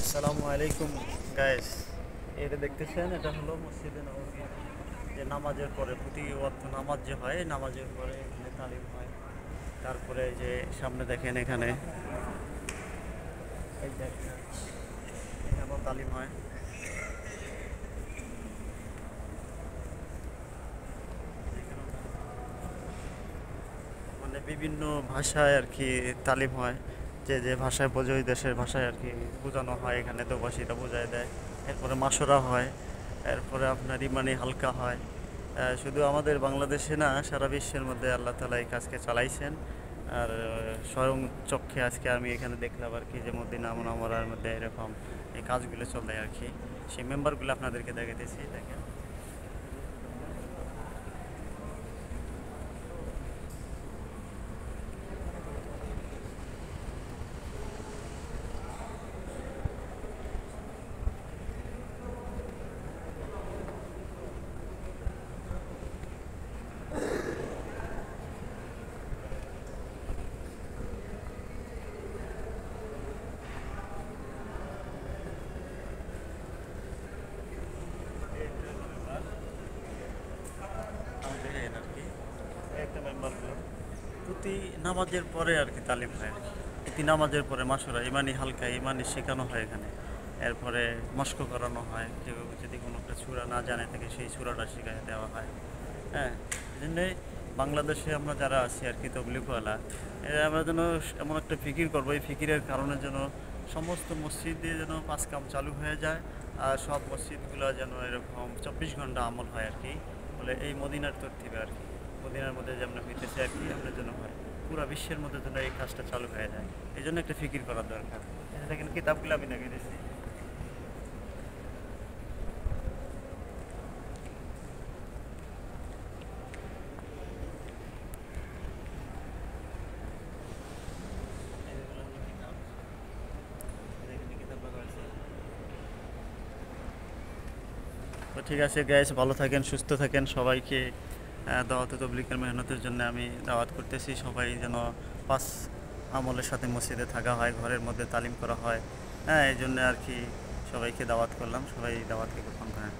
আসসালামু আলাইকুম গাইস। এটা দেখতেছেন, এটা হলো মসজিদে নববী। যে নামাজের পরে প্রতি ওয়াক্ত নামাজ যে হয়, নামাজের পরে এখানে তালিম হয়। তারপরে যে সামনে দেখেন এখানে এই যে এখানেও তালিম হয়। মানে বিভিন্ন ভাষায় আর কি তালিম হয়। যে যে ভাষায় বোঝে ওই দেশের ভাষায় আর কি বোঝানো হয়, এখানে দোভাষীরা বোঝায় দেয়। এরপরে মাসোরা হয়। এরপরে আপনার ইমানি হালকা হয়। শুধু আমাদের বাংলাদেশে না, সারা বিশ্বের মধ্যে আল্লাহ তালা এই কাজকে চালাইছেন। আর স্বয়ং চক্ষে আজকে আমি এখানে দেখলাম আর কি, যে মদিনা মুনাওয়ারার মধ্যে এরকম এই কাজগুলো চলে আর কি। সেই মেম্বারগুলো আপনাদেরকে দেখাইতেছি, দেখেন। দেখেন আর কি, একটা মেম্বারগুলো প্রতি নামাজের পরে আর কি তালিম হয় আর কি। প্রতি নামাজের পরে মাসুরা ইমানি হালকা ইমানি শেখানো হয় এখানে। এরপরে মস্ক করানো হয়, কেউ যদি কোনো একটা সূরা না জানে থাকে সেই সূরাটা শিখাই দেওয়া হয়। হ্যাঁ, এই জন্যে বাংলাদেশে আমরা যারা আছি আর কি তবলিগওয়ালা, এরা আমরা যেন এমন একটা ফিকির করবো, এই ফিকিরের কারণে যেন সমস্ত মসজিদে যেন পাঁচ কাম চালু হয়ে যায়। আর সব মসজিদগুলো যেন এরকম 24 ঘন্টা আমল হয় আর কি। বলে এই মদিনার তরতিবে আর কি, মদিনার মধ্যে যেমন হইতেছে আর কি, আমরা যেন হয় পুরো বিশ্বের মধ্যে যেন এই কাজটা চালু হয়ে যায়। এই জন্য একটা ফিকির করার দরকার। এই যে দেখেন কিতাবগুলো আমি দেখে দিচ্ছি। এগুলো হলো কিতাব, এখানে কিতাব রাখা আছে। তো ঠিক আছে গাইস, ভালো থাকেন, সুস্থ থাকেন। সবাইকে দাওয়াত তবলিগের মেহনতের জন্য আমি দাওয়াত করতেছি। সবাই যেন পাঁচ আমলের সাথে মসজিদে থাকা হয়, ঘরের মধ্যে তালিম করা হয়। হ্যাঁ, এই জন্য আর কি সবাইকে দাওয়াত করলাম, সবাই দাওয়াতকে গ্রহণ করেন।